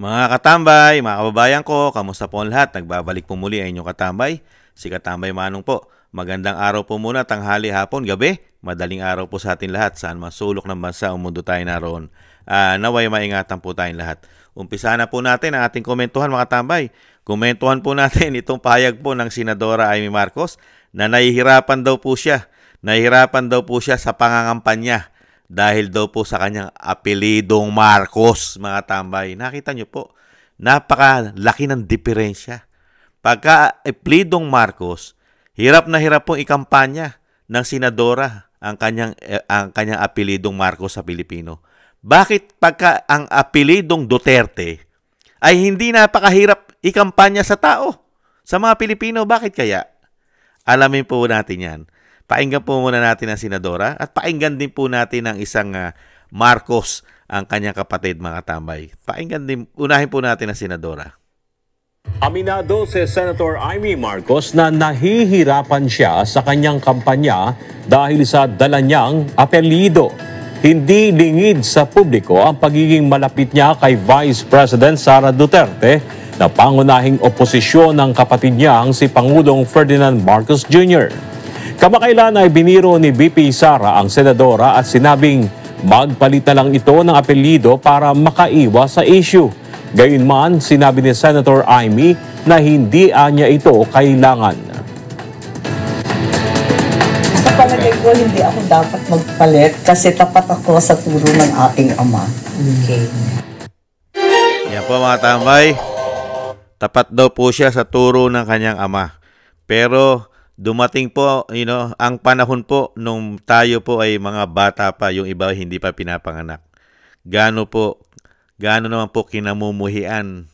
Mga katambay, mga kababayan ko, kamusta po ang lahat? Nagbabalik po muli ang inyong katambay. Si Katambay Manong po. Magandang araw po muna, tanghali, hapon, gabi. Madaling araw po sa atin lahat. Saan man sulok ng bansa o mundo tayo naroon. Naway maingatan po tayong lahat. Umpisa na po natin ang ating komentuhan mga katambay. Komentuhan po natin itong pahayag po ng Senadora Amy Marcos na nahihirapan daw po siya. Nahihirapan daw po siya sa pangangampanya. Dahil daw po sa kanyang apelidong Marcos, mga tambay. Nakita nyo po, napakalaki ng diferensya. Pagka apelidong Marcos, hirap na hirap pong ikampanya ng senadora ang kanyang apelidong Marcos sa Pilipino. Bakit pagka ang apelidong Duterte ay hindi napakahirap ikampanya sa tao, sa mga Pilipino? Bakit kaya? Alamin po natin yan. Pakinggan po muna natin ang senadora at pakinggan din po natin ang isang Marcos, ang kanyang kapatid mga tambay. Unahin po natin ang senadora. Aminado si Senator Amy Marcos na nahihirapan siya sa kanyang kampanya dahil sa dala niyang apelyido. Hindi lingid sa publiko ang pagiging malapit niya kay Vice President Sara Duterte na pangunahing oposisyon ng kapatid niyang si Pangulong Ferdinand Marcos Jr. Kamakailan ay biniro ni BP Sara ang senadora at sinabing magpalit na lang ito ng apelyido para makaiwas sa issue. Gayunman, sinabi ni Senator Amy na hindi niya ito kailangan. Sa palagay ko, hindi ako dapat magpalit kasi tapat ako sa turo ng aking ama. Okay. Yan po mga tambay. Tapat daw po siya sa turo ng kanyang ama. Pero dumating po, ang panahon po nung tayo po ay mga bata pa, yung iba hindi pa pinapanganak. Gaano naman po kinamumuhian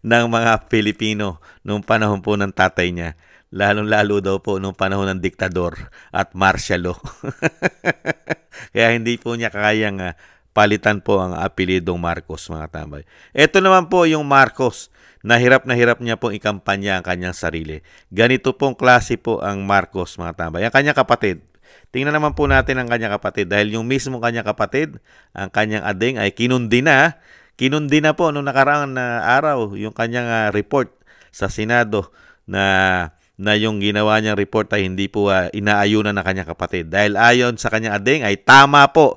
ng mga Pilipino nung panahon po ng tatay niya. Lalong-lalo daw po nung panahon ng diktador at martial law. Kaya hindi po niya kayang palitan po ang apelidong Marcos, mga tambay. Ito naman po yung Marcos. Na hirap niya pong ikampanya ang kanyang sarili. Ganito pong klase po ang Marcos, mga tambay. Ang kanyang kapatid. Tingnan naman po natin ang kanyang kapatid. Dahil yung mismo kanyang kapatid, ang kanyang ading ay kinundi na. Kinundi na po noong nakaraang araw yung kanyang report sa Senado na yung ginawa niyang report ay hindi po inaayunan ng kanyang kapatid. Dahil ayon sa kanyang ading ay tama po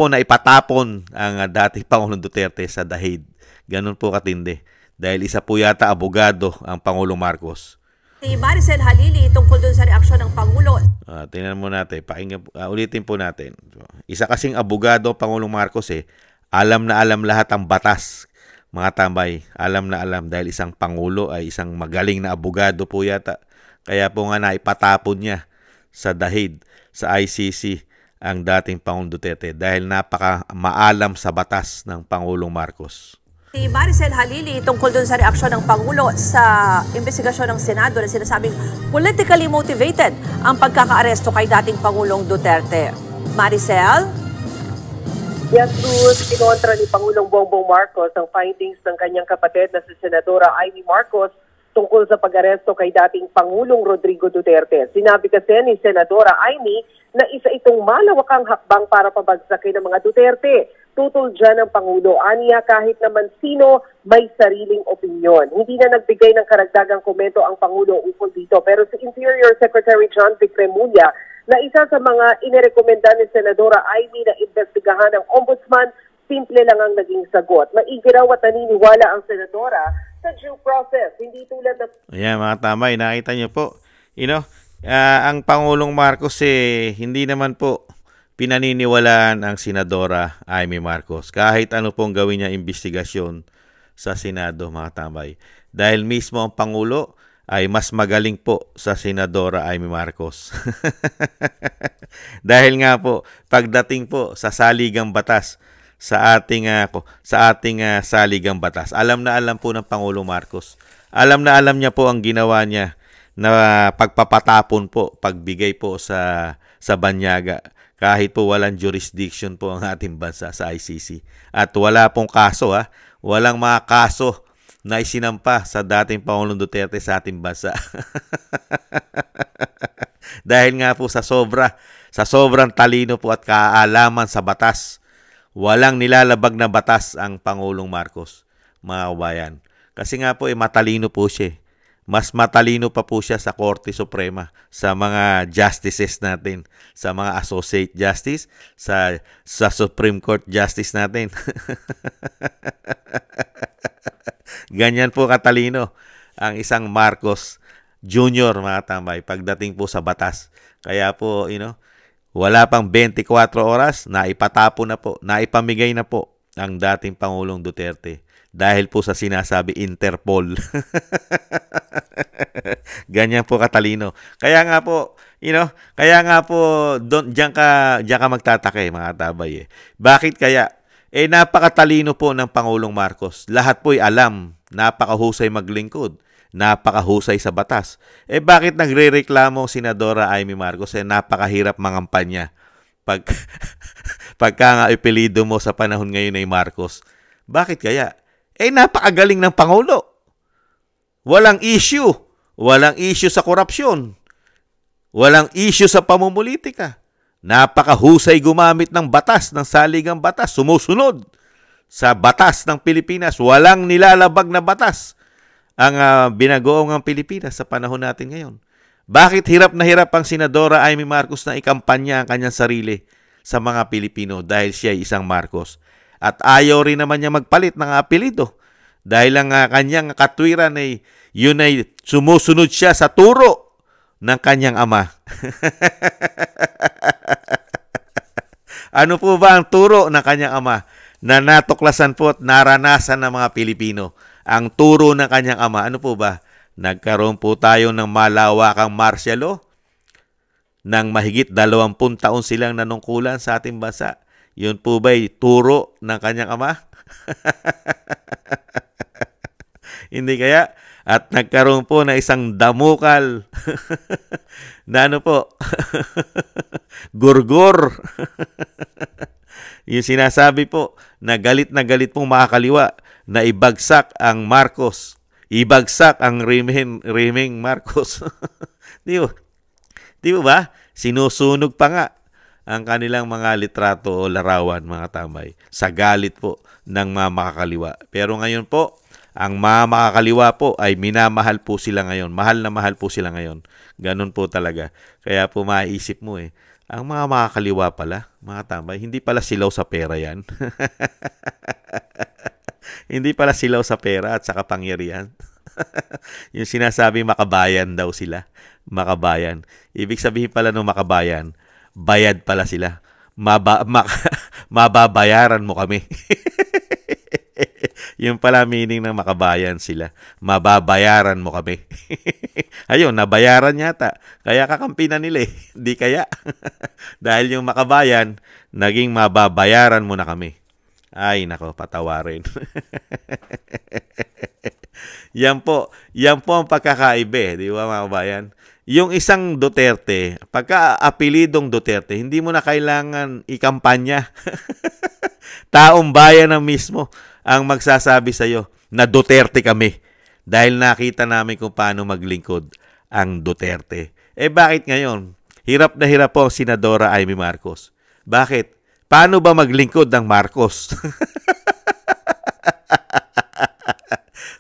na ipatapon ang dating Pangulong Duterte sa dahig. Ganun po katindi. Dahil isa po yata abogado ang Pangulong Marcos. Si Maricel Halili tungkol dun sa reaksyon ng Pangulo. Tingnan mo natin. Ulitin po natin. Isa kasing abogado ang Pangulong Marcos Alam na alam lahat ang batas. Mga tambay, alam na alam dahil isang Pangulo ay isang magaling na abogado po yata. Kaya po nga naipatapon niya sa dahig, sa ICC, ang dating Pangulong Duterte dahil napaka maalam sa batas ng Pangulong Marcos. Si Maricel Halili tungkol dun sa reaksyon ng Pangulo sa investigasyon ng Senado na sinasabing politically motivated ang pagkakaaresto kay dating Pangulong Duterte. Maricel? Yes, Ruth, kinontra ni Pangulong Bongbong Marcos ang findings ng kanyang kapatid na si Senadora Amy Marcos tungkol sa pag-aresto kay dating Pangulong Rodrigo Duterte. Sinabi kasi ni Senadora Amy na isa itong malawakang hakbang para pabagsakin ng mga Duterte. Tutol dyan ang Pangulo. Aniya kahit naman sino may sariling opinyon. Hindi na nagbigay ng karagdagang komento ang Pangulo ukol dito. Pero si Interior Secretary John Vic Remulla na isa sa mga inirekomenda ni Senadora Amy na investigahan ng Ombudsman, simple lang ang naging sagot. Maigi raw at naniniwala ang Senadora sa due process. Hindi tulad ng... Ayan mga tamay, nakita niyo po. Ang Pangulong Marcos hindi naman po pinaniniwalaan ang Senadora Amy Marcos. Kahit ano pong gawin niya investigasyon sa Senado, mga tambay. Dahil mismo ang Pangulo ay mas magaling po sa Senadora Amy Marcos. Dahil nga po, pagdating po sa saligang batas, sa ating saligang batas, alam na alam po ng Pangulong Marcos. Alam na alam niya po ang ginawa niya na pagpapatapon po, pagbigay po sa banyaga. Kahit po walang jurisdiction po ang ating bansa sa ICC. At wala pong kaso, walang mga kaso na isinampa sa dating Pangulong Duterte sa ating bansa. Dahil nga po sa sobrang talino po at kaalaman sa batas, Walang nilalabag na batas ang Pangulong Marcos, mga kabayan. Kasi nga po, matalino po siya. Mas matalino pa po siya sa Korte Suprema, sa mga justices natin, sa mga associate justice, sa Supreme Court justice natin. Ganyan po katalino ang isang Marcos Jr., mga tambay, pagdating po sa batas. Kaya po, wala pang 24 oras, naipatapo na po, naipamigay na po ang dating Pangulong Duterte dahil po sa sinasabi Interpol. Ganyan po katalino. Kaya nga po, diyan ka magtataka mga tabay. Bakit kaya? Napakatalino po ng Pangulong Marcos. Lahat po'y alam, napakahusay maglingkod, napakahusay sa batas. Bakit nagrereklamo Senadora Amy Marcos? Napakahirap mangampanya. Pagka nga ipelido mo sa panahon ngayon ay Marcos. Bakit kaya? Napakagaling ng Pangulo. Walang issue. Walang issue sa korupsyon. Walang issue sa pamumulitika. Napakahusay gumamit ng batas, ng saligang batas. Sumusunod sa batas ng Pilipinas. Walang nilalabag na batas ang binagoong ang Pilipinas sa panahon natin ngayon. Bakit hirap na hirap ang Senadora Amy Marcos na ikampanya ang kanyang sarili sa mga Pilipino dahil siya ay isang Marcos? At ayaw rin naman niya magpalit ng apelido dahil ang kanyang katwiran ay yun ay sumusunod siya sa turo ng kanyang ama. Ano po ba ang turo ng kanyang ama na natuklasan po at naranasan ng mga Pilipino? Ang turo ng kanyang ama, ano po ba? Nagkaroon po tayo ng malawakang martial law nang mahigit 20 taon silang nanungkulan sa ating bansa. Yun po ba'y turo ng kanyang ama? Hindi kaya? At nagkaroon po na isang damukal na gurgur. Yung sinasabi po na galit pong makakaliwa na ibagsak ang Marcos. Ibagsak ang Remeng Marcos. Di ba? Sinusunog pa nga ang kanilang mga litrato o larawan, mga tambay, sa galit po ng mga makakaliwa. Pero ngayon po, ang mga makakaliwa po ay minamahal po sila ngayon. Mahal na mahal po sila ngayon. Ganun po talaga. Kaya po maisip mo ang mga makakaliwa pala, mga tambay, hindi pala silaw sa pera yan. Hindi pala silaw sa pera at sa kapangyarihan. Yung sinasabi makabayan daw sila. Makabayan. Ibig sabihin pala ng makabayan, bayad pala sila. Mababayaran mo kami. Yung pala meaning ng makabayan sila. Mababayaran mo kami. Ayun, nabayaran yata. Kaya kakampi na nila Di kaya. Dahil yung makabayan, naging mababayaran mo na kami. Ay, nako, patawarin. Yan po ang pagkakaiba, di ba mga kabayan? Yung isang Duterte, pagka-apelidong Duterte, hindi mo na kailangan ikampanya. Taong bayan na mismo ang magsasabi sa'yo na Duterte kami dahil nakita namin kung paano maglingkod ang Duterte. Bakit ngayon? Hirap na hirap po ang Senadora Amy Marcos. Bakit? Paano ba maglingkod ng Marcos?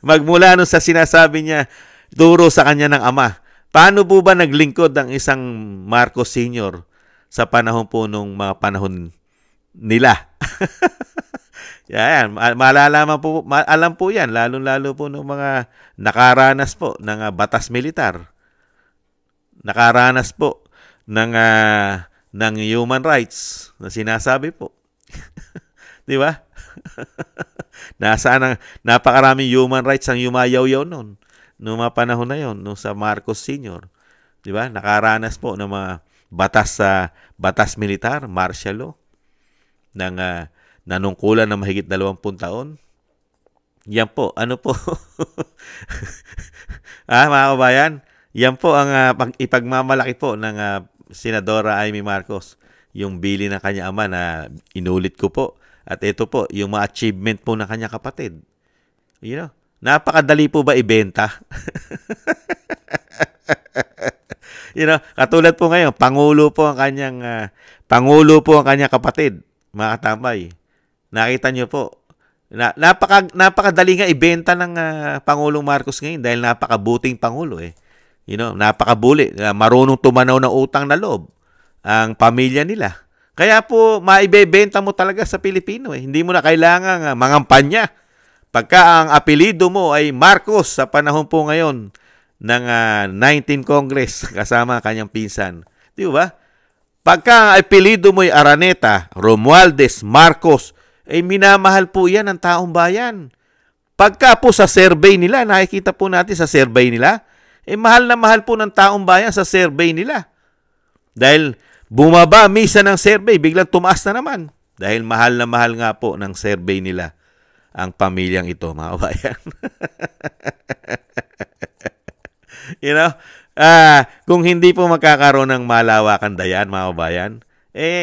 Magmula nun sa sinasabi niya, turo sa kanya ng ama. Paano po ba naglingkod ang isang Marcos Sr. sa panahon po nung mga panahon nila? Yan, malalaman po, alam po yan, lalo-lalo po ng mga nakaranas po ng batas militar. Nakaranas po ng human rights na sinasabi po. Di ba? Nasaan ang napakaraming human rights ang yumayaw-yaw noon. Noong mga panahon na yon, noong sa Marcos Sr. Di ba? Nakaranas po ng mga batas militar, martial law, ng nanungkulan ng mahigit 20 taon. Yan po, ano po? Mga kabayan, yan po ang ipagmamalaki po ng Senadora Amy Marcos. Yung bili ng kanya ama na inulit ko po. At ito po, yung mga achievement po ng kanya kapatid. Napakadali po ba ibenta? Katulad po ngayon, Pangulo po ang kanyang kapatid, mga katambay. Nakita nyo po. Napakadali nga ibenta ng Pangulong Marcos ngayon dahil napakabuting Pangulo eh. Napakabuli. Marunong tumanaw ng utang na loob ang pamilya nila. Kaya po, maibebenta mo talaga sa Pilipino eh. Hindi mo na kailangan mangampanya. Pagka ang apelido mo ay Marcos sa panahon po ngayon ng 19 Congress kasama kanyang pinsan. Di ba? Pagka ang apelido mo ay Araneta, Romualdez, Marcos, ay minamahal po yan ng taong bayan. Pagka po sa survey nila, nakikita po natin sa survey nila, mahal na mahal po ng taong bayan sa survey nila. Dahil bumaba misa ng survey, biglang tumaas na naman. Dahil mahal na mahal nga po ng survey nila ang pamilyang ito, mga bayan. Kung hindi po magkakaroon ng malawakan dayan, mga bayan,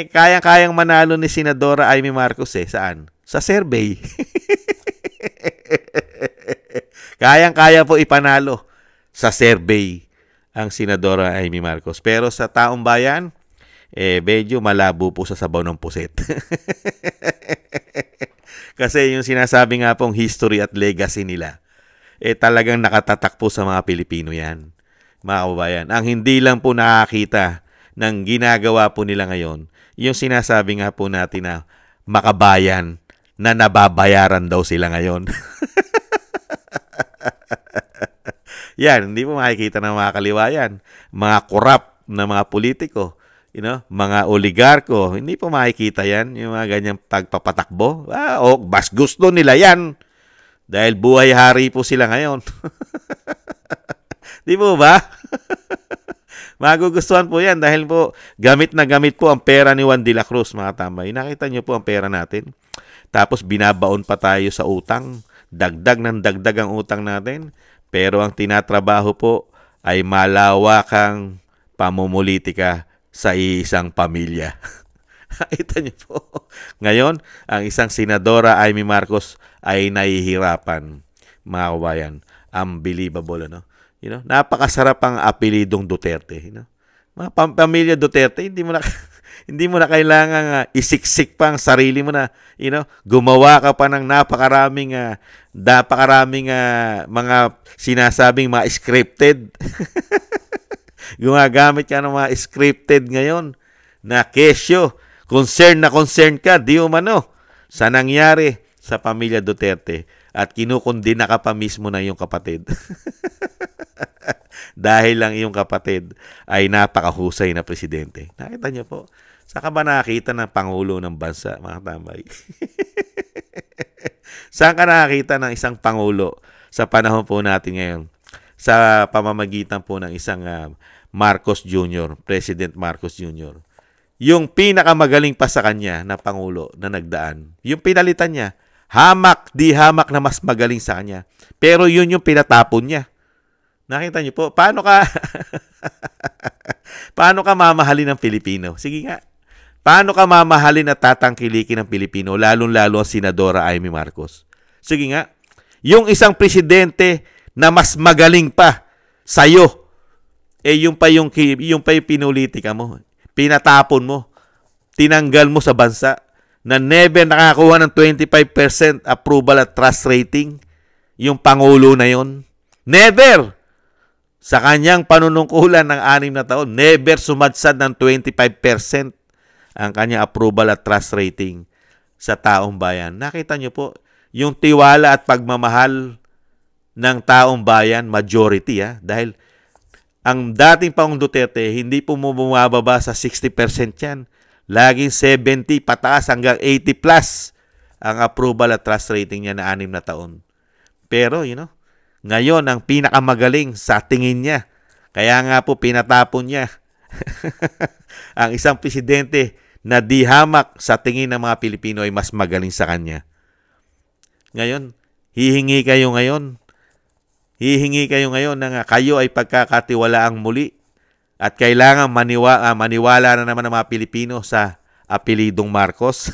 kayang-kayang manalo ni Senadora Amy Marcos Saan? Sa survey. Kayang-kaya po ipanalo sa survey ang Senadora Amy Marcos. Pero sa taong bayan, medyo malabo po sa sabaw ng puset. Kasi yung sinasabi nga pong history at legacy nila, talagang nakatatak po sa mga Pilipino yan, mga kababayan. Ang hindi lang po nakakita ng ginagawa po nila ngayon, yung sinasabi nga po natin na makabayan na nababayaran daw sila ngayon. Yan, hindi po makikita ng mga kaliwayan. Mga korap na mga politiko, mga oligarko, hindi po makikita yan, yung mga ganyang pagpapatakbo. Mas gusto nila yan. Dahil buhay hari po sila ngayon. Di po ba? Magugustuhan po yan dahil po gamit na gamit po ang pera ni Juan de la Cruz, mga tambay. Nakita niyo po ang pera natin. Tapos binabaon pa tayo sa utang. Dagdag ng dagdag ang utang natin. Pero ang tinatrabaho po ay malawakang pamumulitika sa isang pamilya. Nakita niyo po. Ngayon, ang isang Senadora Amy Marcos ay nahihirapan, mga kabayan. Unbelievable, napakasarap ang apelidong Duterte, Mga pamilya Duterte, hindi mo na kailangan isiksik pa ang sarili mo na, gumawa ka pa ng napakaraming mga sinasabing mga scripted. Gumagamit ka ng mga scripted ngayon na kesyo. Concern na concern ka, di umano, sa nangyari sa pamilya Duterte at kinukundina ka pa mismo na iyong kapatid. Dahil lang iyong kapatid ay napakahusay na presidente. Nakita niyo po, saan ka ba nakakita ng Pangulo ng bansa, mga tambay? Saan ka nakakita ng isang Pangulo sa panahon po natin ngayon? Sa pamamagitan po ng isang Marcos Jr., President Marcos Jr. Yung pinakamagaling pa sa kanya na Pangulo na nagdaan, yung pinalitan niya, hamak, di hamak na mas magaling sa kanya. Pero yun yung pinatapon niya. Nakita niyo po, paano ka mamahalin ng Pilipino? Sige nga, paano ka mamahalin at tatangkilikin ng Pilipino, lalong-lalo ang Senadora Amy Marcos? Sige nga, yung isang presidente na mas magaling pa sa'yo, yung pa yung pinulitika mo, pinatapon mo, tinanggal mo sa bansa, na never nakakuha ng 25% approval at trust rating, yung Pangulo na yon. Never! Sa kanyang panunungkulan ng 6 na taon, never sumadsad ng 25% ang kanyang approval at trust rating sa taong bayan. Nakita niyo po, yung tiwala at pagmamahal ng taong bayan, majority, dahil ang dating Pangulong Duterte, hindi po bumababa sa 60% yan. Laging 70 pataas hanggang 80 plus ang approval at trust rating niya na 6 na taon. Pero, ngayon, ang pinakamagaling sa tingin niya. Kaya nga po, pinatapon niya ang isang presidente na di hamak sa tingin ng mga Pilipino ay mas magaling sa kanya. Ngayon, hihingi kayo ngayon na kayo ay pagkakatiwalaang muli at kailangan maniwala na naman ng mga Pilipino sa apelidong Marcos.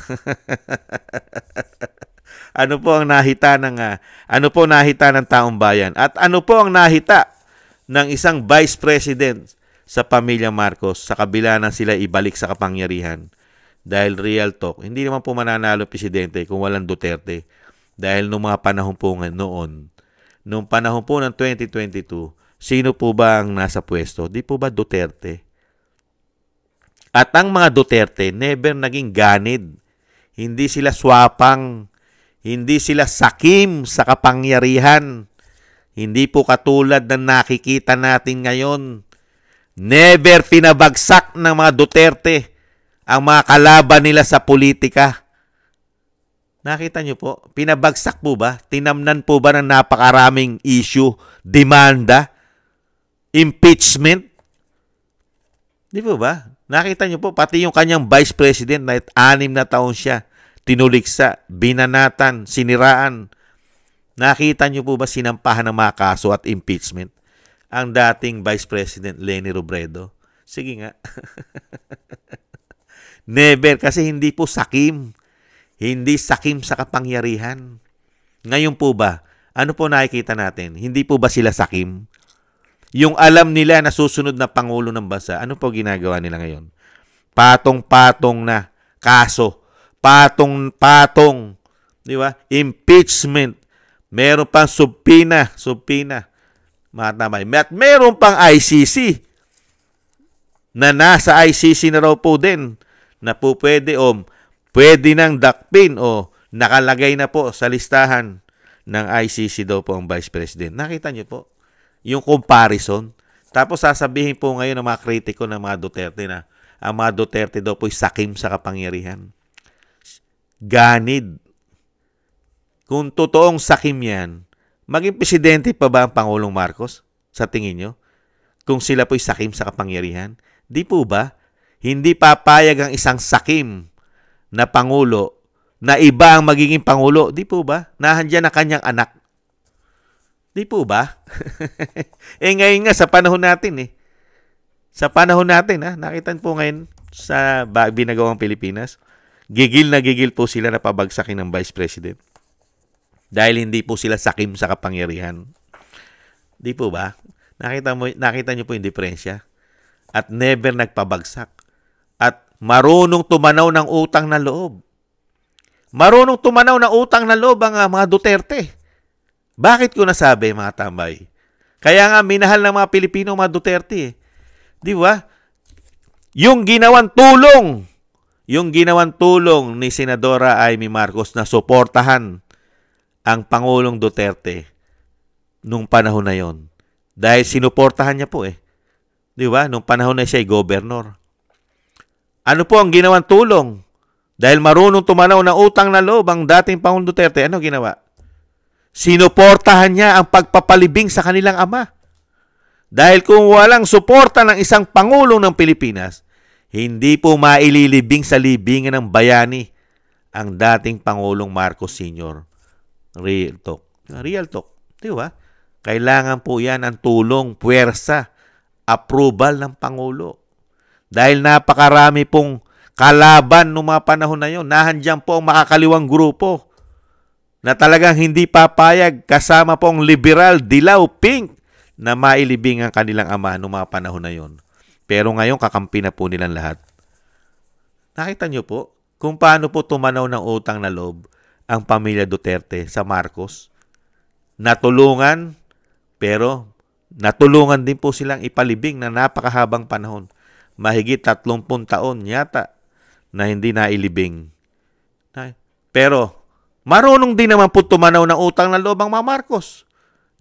Ano po ang nahita ng taong bayan? At ano po ang nahita ng isang vice president sa pamilya Marcos sa kabila na sila ibalik sa kapangyarihan? Dahil real talk, hindi naman po mananalo presidente kung walang Duterte. Dahil nung mga panahon po noon, nung panahon po ng 2022, sino po ba ang nasa pwesto? Di po ba Duterte? At ang mga Duterte never naging ganid. Hindi sila swapang, hindi sila sakim sa kapangyarihan. Hindi po katulad ng nakikita natin ngayon. Never pinabagsak ng mga Duterte ang mga kalaban nila sa politika. Nakita nyo po, pinabagsak po ba? Tinamnan po ba ng napakaraming issue, demanda, impeachment? Di po ba? Nakita nyo po, pati yung kanyang vice president na 6 na taon siya, tinuliksa, binanatan, siniraan. Nakita nyo po ba sinampahan ng mga kaso at impeachment? Ang dating vice president Leni Robredo. Sige nga. Never, kasi hindi po sakim. Hindi sakim sa kapangyarihan. Ngayon po ba, ano po nakikita natin? Hindi po ba sila sakim? Yung alam nila na susunod na Pangulo ng bansa, ano po ginagawa nila ngayon? Patong-patong na kaso. Patong-patong. Di ba? Impeachment. Meron pang subpoena. Matamay. At meron pang ICC. Na nasa ICC na raw po din. Na po pwede nang dakpin o nakalagay na po sa listahan ng ICC daw po ang Vice President. Nakita niyo po yung comparison. Tapos sasabihin po ngayon ng mga kritiko ng mga Duterte na ang mga Duterte daw po sakim sa kapangyarihan. Ganid. Kung totoong sakim yan, maging presidente pa ba ang Pangulong Marcos? Sa tingin nyo? Kung sila po'y sakim sa kapangyarihan? Di po ba? Hindi papayag ang isang sakim na Pangulo na iba ang magiging Pangulo. Di po ba? Nahandyan na kanyang anak. Di po ba? Ngayon nga sa panahon natin Sa panahon natin nakita po ngayon sa binagawang Pilipinas, gigil na gigil po sila na pabagsakin ng Vice President. Dahil hindi po sila sakim sa kapangyarihan. Di po ba? Nakita niyo po yung diferensya. At never nagpabagsak. At marunong tumanaw ng utang na loob. Marunong tumanaw ng utang na loob ang mga Duterte. Bakit ko nasabi, mga tambay? Kaya nga, minahal ng mga Pilipino mga Duterte. Di ba? Yung ginawang tulong ni Senadora Amy Marcos na suportahan ang Pangulong Duterte nung panahon na yon. Dahil sinuportahan niya po Di ba? Nung panahon na siya ay gobernador. Ano po ang ginawang tulong? Dahil marunong tumanaw ng utang na loob ang dating Pangulong Duterte, ano ginawa? Sinuportahan niya ang pagpapalibing sa kanilang ama. Dahil kung walang suporta ng isang Pangulo ng Pilipinas, hindi po maililibing sa libingan ng bayani ang dating Pangulong Marcos Sr. Real talk. Real talk. Di ba? Kailangan po yan ang tulong, puwersa, approval ng Pangulo. Dahil napakarami pong kalaban noong mga panahon na yon. Nahandyan po ang makakaliwang grupo na talagang hindi papayag kasama po ang liberal, dilaw, pink na mailibing ang kanilang ama noong mga panahon na yon. Pero ngayon kakampi na po nilang lahat. Nakita niyo po kung paano po tumanaw ng utang na loob ang pamilya Duterte sa Marcos. Natulungan, pero natulungan din po silang ipalibing na napakahabang panahon. Mahigit 30 taon yata na hindi nailibing. Pero marunong din naman po tumanaw ng utang na loob ang mga Marcos.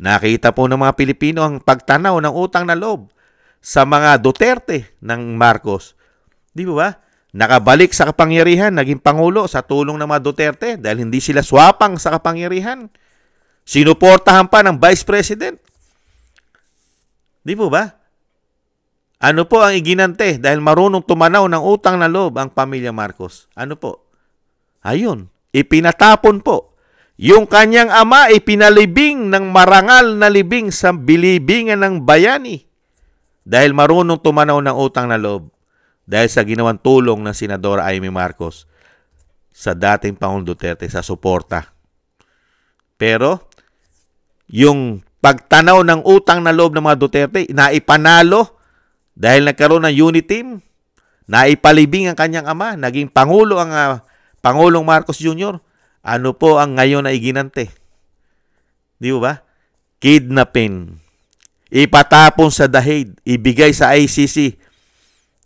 Nakita po ng mga Pilipino ang pagtanaw ng utang na loob sa mga Duterte ng Marcos. Di ba? Nakabalik sa kapangyarihan, naging Pangulo sa tulong ng mga Duterte dahil hindi sila swapang sa kapangyarihan. Sinuportahan pa ng Vice President. Di po ba? Ano po ang iginante dahil marunong tumanaw ng utang na loob ang pamilya Marcos? Ano po? Ayun, ipinatapon po. Yung kanyang ama ipinalibing ng marangal na libing sa bilibingan ng bayani dahil marunong tumanaw ng utang na loob. Dahil sa ginawang tulong ng Senadora Amy Marcos sa dating Pangulong Duterte sa suporta. Pero, yung pagtanaw ng utang na loob ng mga Duterte, naipanalo dahil nagkaroon ng unity team, Naipalibing ang kanyang ama, naging Pangulo ang Pangulong Marcos Jr. Ano po ang ngayon na iginante? Di ba? Kidnapin. Ipatapon sa dahig, ibigay sa ICC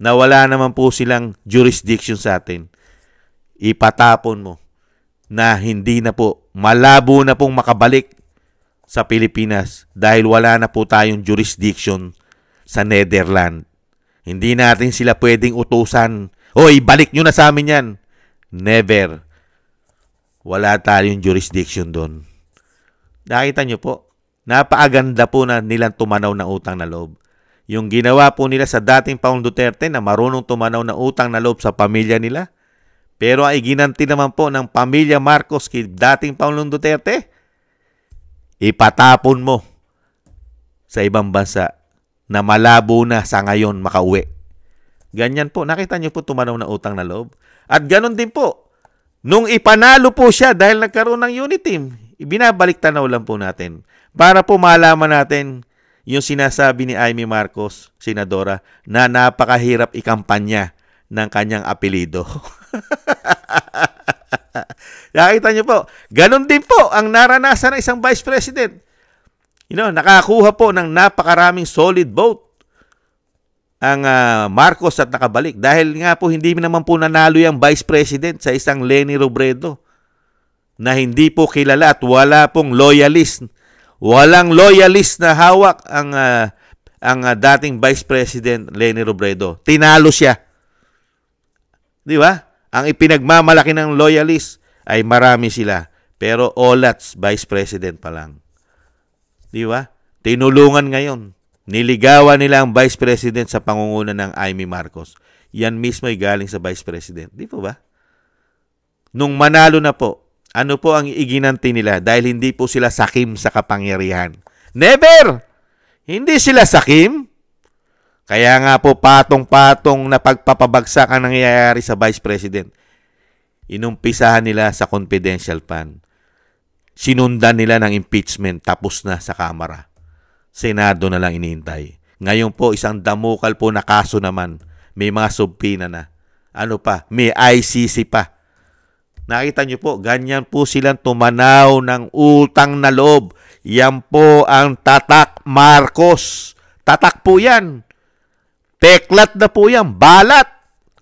na wala naman po silang jurisdiction sa atin. Ipatapon mo na hindi na po, malabo na pong makabalik sa Pilipinas dahil wala na po tayong jurisdiction sa Netherlands. Hindi natin sila pwedeng utusan. Hoy, balik nyo na sa amin yan. Never. Wala tayong jurisdiction doon. Nakita nyo po, napaaganda po na nilang tumanaw ng utang na loob. Yung ginawa po nila sa dating Pangulong Duterte na marunong tumanaw ng utang na loob sa pamilya nila. Pero ay ginanti naman po ng pamilya Marcos kay dating Pangulong Duterte. Ipatapon mo sa ibang bansa na malabo na sa ngayon makauwi. Ganyan po. Nakita niyo po tumanaw na utang na loob. At ganon din po. Nung ipanalo po siya dahil nagkaroon ng unit team, ibinabalik tanaw lang po natin para po malaman natin yung sinasabi ni Amy Marcos, Senadora, na napakahirap ikampanya ng kanyang apelido. Nakita niyo po. Ganon din po ang naranasan ng isang Vice President. Nakakuha po ng napakaraming solid vote ang Marcos at nakabalik. Dahil nga po hindi naman po nanalo yung Vice President sa isang Leni Robredo na hindi po kilala at wala pong loyalist. Walang loyalist na hawak ang dating Vice President Leni Robredo. Tinalo siya. Di ba? Ang ipinagmamalaki ng loyalist ay marami sila. Pero Olats, Vice President pa lang. Di ba? Tinulungan ngayon. Niligawan nila ang Vice President sa pangunguna ng Amy Marcos. Yan mismo ay galing sa Vice President. Di po ba? Nung manalo na po, ano po ang iginanti nila dahil hindi po sila sakim sa kapangyarihan? Never! Hindi sila sakim. Kaya nga po patong-patong na pagpapabagsak ang nangyayari sa Vice President. Inumpisahan nila sa confidential fund. Sinundan nila ng impeachment, tapos na sa Kamara. Senado na lang inihintay. Ngayon po, isang damukal po na kaso naman. May mga subpina na. Ano pa? May ICC pa. Nakita nyo po, ganyan po silang tumanaw ng utang na loob. Yan po ang tatak Marcos. Tatak po yan. Peklat na po yan. Balat.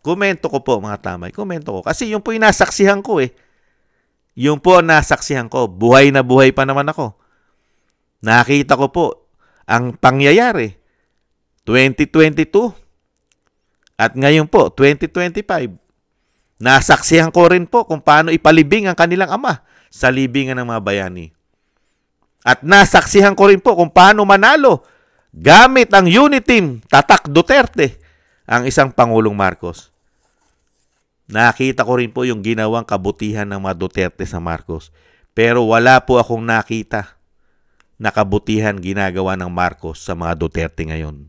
Komento ko po, mga tamay. Komento ko. Kasi yung po yung nasaksihan ko eh. Yung po nasaksihan ko, buhay na buhay pa naman ako. Nakita ko po ang pangyayari 2022 at ngayon po 2025. Nasaksihan ko rin po kung paano ipalibing ang kanilang ama sa libingan ng mga bayani. At nasaksihan ko rin po kung paano manalo gamit ang unit team Tatak Duterte ang isang Pangulong Marcos. Nakita ko rin po yung ginawang kabutihan ng mga Duterte sa Marcos. Pero wala po akong nakita na kabutihan ginagawa ng Marcos sa mga Duterte ngayon.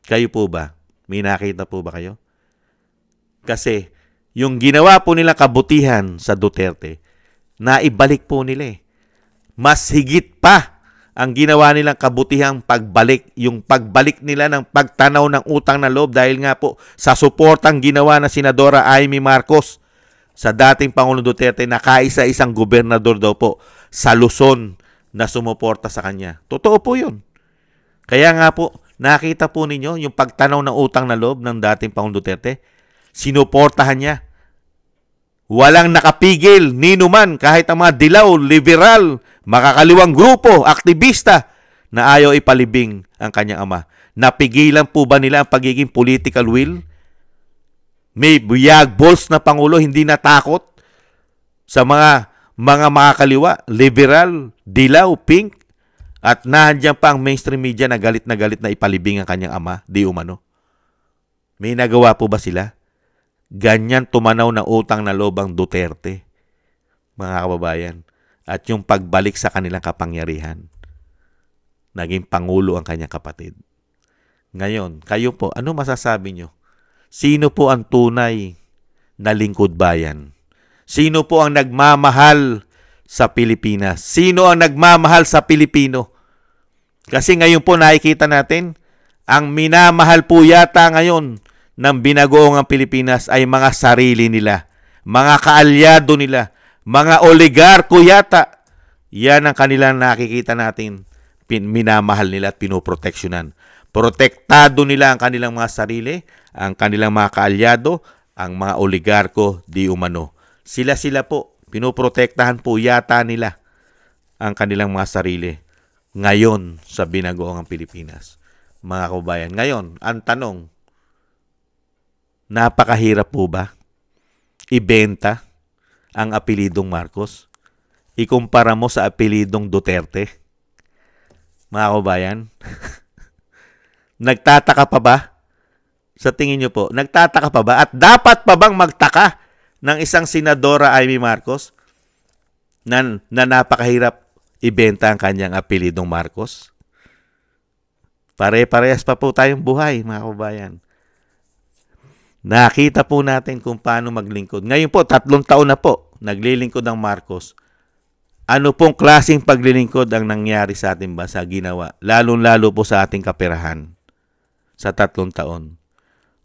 Kayo po ba? May nakita po ba kayo? Kasi yung ginawa po nilang kabutihan sa Duterte, naibalik po nila eh. Mas higit pa ang ginawa nilang kabutihang pagbalik, yung pagbalik nila ng pagtanaw ng utang na loob dahil nga po sa suportang ginawa na Senadora Amy Marcos sa dating Pangulong Duterte na kaisa-isang gobernador daw po sa Luzon na sumuporta sa kanya. Totoo po yun. Kaya nga po, nakita po ninyo yung pagtanaw ng utang na loob ng dating Pangulong Duterte, sinuportahan niya. Walang nakapigil, ninuman, kahit ang mga dilaw, liberal, makakaliwang grupo, aktivista na ayaw ipalibing ang kanyang ama. Napigilan po ba nila ang pagiging political will? May buyag balls na Pangulo, hindi natakot sa mga makakaliwa, liberal, dilaw, pink, at nandiyan pa ang mainstream media na galit na ipalibing ang kanyang ama, di umano. May nagawa po ba sila? Ganyan tumanaw ng utang na loob ang Duterte, mga kababayan. At yung pagbalik sa kanilang kapangyarihan, naging Pangulo ang kanyang kapatid. Ngayon, kayo po, ano masasabi nyo? Sino po ang tunay na lingkod bayan? Sino po ang nagmamahal sa Pilipinas? Sino ang nagmamahal sa Pilipino? Kasi ngayon po nakikita natin, ang minamahal po yata ngayon ng binagoong Pilipinas ay mga sarili nila, mga kaalyado nila, mga oligarko yata. Yan ang kanilang nakikita natin, minamahal nila at pinoproteksyonan. Protektado nila ang kanilang mga sarili, ang kanilang mga kaalyado, ang mga oligarko di umano. Sila po, pinoprotektahan po yata nila ang kanilang mga sarili ngayon sa binagoong Pilipinas. Mga kababayan, ngayon, ang tanong, napakahirap po ba ibenta ang apelidong Marcos? Ikumpara mo sa apelidong Duterte? Mga kababayan, nagtataka pa ba? Sa tingin nyo po, nagtataka pa ba? At dapat pa bang magtaka ng isang Senadora Amy Marcos na napakahirap ibenta ang kanyang apelidong Marcos? Pare-parehas pa po tayong buhay, mga kababayan. Nakita po natin kung paano maglingkod. Ngayon po, 3 taon na po, naglilingkod ang Marcos. Ano pong klaseng paglilingkod ang nangyari sa ating bansa ginawa? Lalo-lalo po sa ating kaperahan sa 3 taon.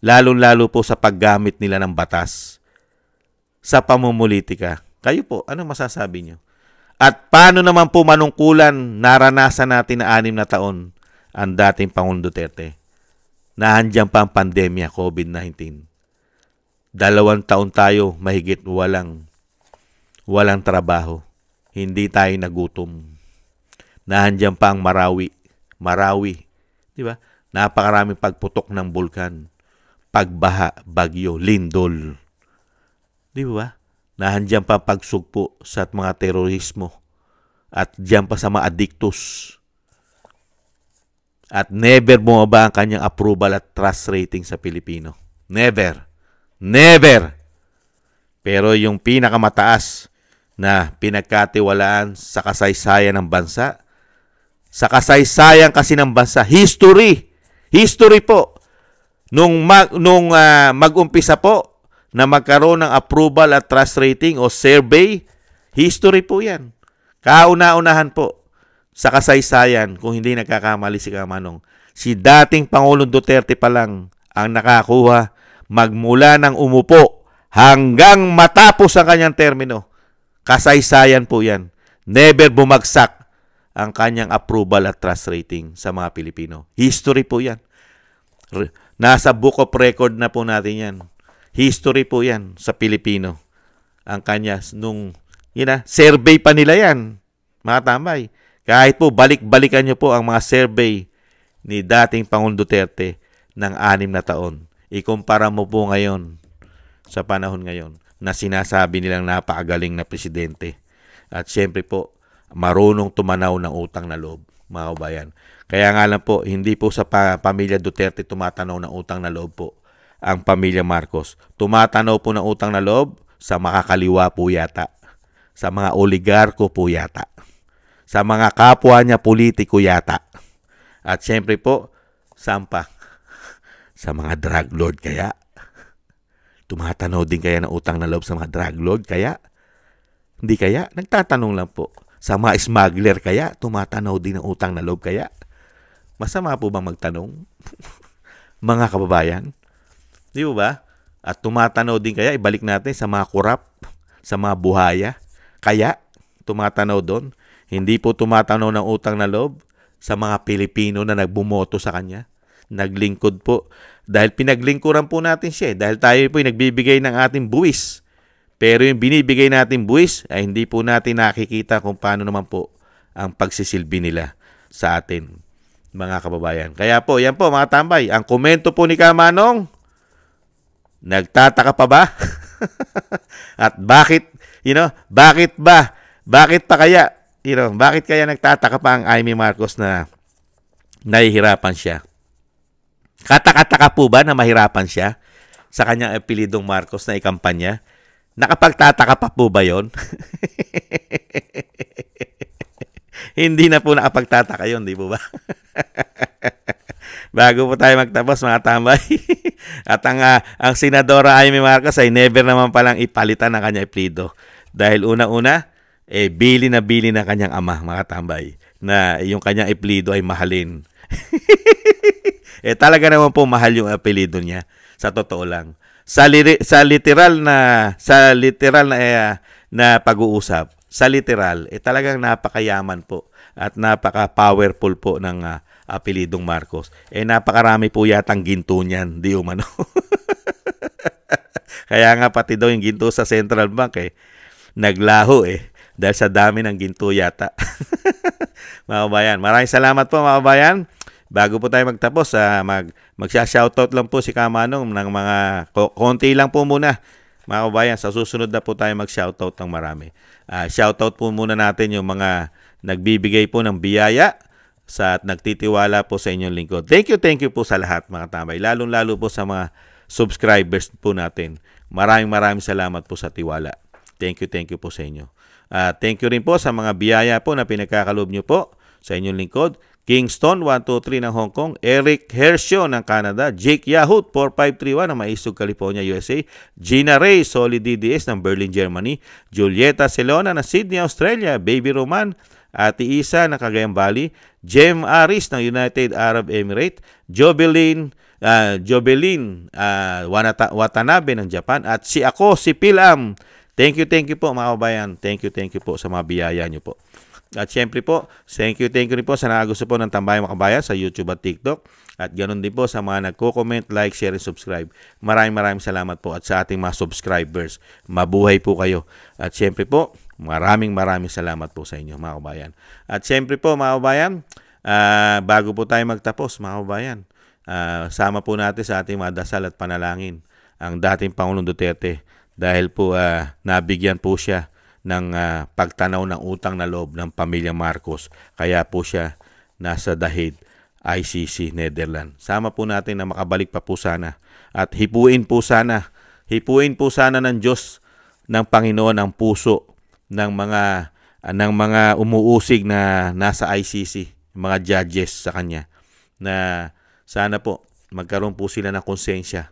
Lalo-lalo po sa paggamit nila ng batas sa pamumulitika. Kayo po, ano masasabi nyo? At paano naman po manungkulan naranasan natin na 6 na taon ang dating Pangulong Duterte? Nahandyan pa ang pandemya, COVID-19. 2 taon tayo mahigit walang trabaho. Hindi tayo nagutom. Nahandyan pa ang Marawi. Di ba? Napakaraming pagputok ng bulkan. Pagbaha, bagyo, lindol. Di ba? Nahandyan pa ang pagsugpo sa mga terorismo. At diyan pa sa mga adiktos. At never bumaba ang kanyang approval at trust rating sa Pilipino. Never. Never. Pero yung pinakamataas na pinagkatiwalaan sa kasaysayan ng bansa, sa kasaysayan kasi ng bansa, history po, nung mag-umpisa po na magkaroon ng approval at trust rating o survey, history po yan. Kauna-unahan po sa kasaysayan, kung hindi nagkakamali si Kamanong, si dating Pangulong Duterte pa lang ang nakakuha magmula ng umupo hanggang matapos ang kanyang termino. Kasaysayan po yan. Never bumagsak ang kanyang approval at trust rating sa mga Pilipino. History po yan. Nasa book of record na po natin yan. History po yan sa Pilipino. Ang kanya, survey pa nila yan. Mga tambay. Kahit po balik-balikan nyo po ang mga survey ni dating Pangulong Duterte ng 6 na taon. Ikumpara mo po ngayon sa panahon ngayon na sinasabi nilang napakagaling na presidente. At syempre po, marunong tumanaw ng utang na loob, mga kabayan. Kaya nga lang po, hindi po sa pamilya Duterte tumatanaw ng utang na loob po ang pamilya Marcos. Tumatanaw po ng utang na loob sa makakaliwa po yata, sa mga oligarko po yata, sa mga kapwa niya politiko yata. At syempre po, sampa, sa mga drug lord kaya. Tumatanaw din kaya ng utang na loob sa mga drug lord kaya? Hindi kaya? Nagtatanong lang po. Sa mga smuggler kaya? Tumatanaw din ng utang na loob kaya? Masama po bang magtanong? Mga kababayan? Di ba? At tumatanaw din kaya? Ibalik natin sa mga kurap, sa mga buhaya. Kaya? Tumatanaw doon? Hindi po tumatanaw ng utang na loob sa mga Pilipino na nagbumoto sa kanya. Naglingkod po. Dahil pinaglingkuran po natin siya. Dahil tayo po ay nagbibigay ng ating buwis. Pero yung binibigay natin buwis ay hindi po natin nakikita kung paano naman po ang pagsisilbi nila sa atin, mga kababayan. Kaya po, yan po mga tambay. Ang komento po ni Kamanong, nagtataka pa ba? At bakit, bakit ba? Bakit pa kaya? Bakit kaya nagtataka pa ang Amy Marcos na nahihirapan siya? Kataka-taka po ba na mahirapan siya sa kanyang apelidong Marcos na ikampanya? Nakapagtataka pa po ba yun? Hindi na po nakapagtataka yun, di po ba? Bago po tayo magtapos, mga tambay. At ang Senadora Amy Marcos ay never naman palang ipalitan ang kanyang apelido. Dahil una-una, bili na kanyang ama, mga tambay, na yung kanyang apelido ay mahalin. Talaga naman po mahal yung apelido niya. Sa totoo lang. Sa literal na pag-uusap, sa literal, talagang napakayaman po at napaka-powerful po ng apelidong Marcos. Napakarami po yatang ginto niyan, di umano. Kaya nga pati daw yung ginto sa Central Bank naglaho dahil sa dami ng ginto yata. Mga kabayan, maraming salamat po mga kabayan. Bago po tayo magtapos, magsha-shoutout lang po si Kamanong ng mga konti lang po muna. Mga kabayan, sa susunod na po tayo mag-shoutout ng marami. Shoutout po muna natin yung mga nagbibigay po ng biyaya at nagtitiwala po sa inyong lingkod. Thank you po sa lahat mga tambay. Lalong-lalo po sa mga subscribers po natin. Maraming salamat po sa tiwala. Thank you po sa inyo. Thank you rin po sa mga biyaya po na pinagkakaloob nyo po sa inyong lingkod. Kingston 123 ng Hong Kong, Eric Hershio ng Canada, Jake Yahut 4531 ng Maisog, California, USA, Gina Ray Solid DDS ng Berlin, Germany, Julieta Celona ng Sydney, Australia, Baby Roman, Ate Isa ng Cagayan Valley, Jem Aris ng United Arab Emirates, Jobelin Watanabe ng Japan, at si Pilam. Thank you po mga kabayan. Thank you po sa mga biyaya nyo po. At syempre po, thank you rin po sa nakagusto po ng Tambayang Mga Kabayan sa YouTube at TikTok. At ganoon din po sa mga nagko-comment, like, share, and subscribe. Maraming salamat po. At sa ating mga subscribers, mabuhay po kayo. At syempre po, maraming salamat po sa inyo mga kabayan. At syempre po mga kabayan, bago po tayo magtapos mga kabayan, sama po natin sa ating mga dasal at panalangin ang dating Pangulong Duterte dahil po nabigyan po siya ng pagtanaw ng utang na loob ng pamilya Marcos. Kaya po siya nasa The Hague, ICC, Netherlands. Sama po natin na makabalik pa po sana. At hipuin po sana ng Diyos ng Panginoon ang puso ng mga umuusig na nasa ICC, mga judges sa kanya. Na sana po magkaroon po sila ng konsensya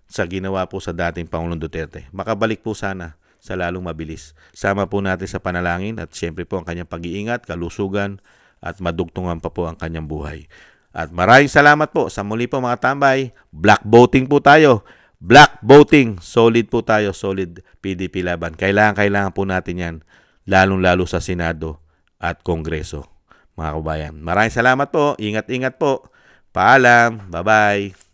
sa ginawa po sa dating Pangulong Duterte. Makabalik po sana sa lalong mabilis. Sama po natin sa panalangin at siyempre po ang kanyang pag-iingat, kalusugan at madugtungan pa po ang kanyang buhay. At maraming salamat po sa muli po mga tambay. Black voting po tayo. Black voting. Solid po tayo. Solid PDP laban. Kailangan po natin yan. Lalong-lalo sa Senado at Kongreso. Mga kabayan. Maraming salamat po. Ingat-ingat po. Paalam. Bye-bye.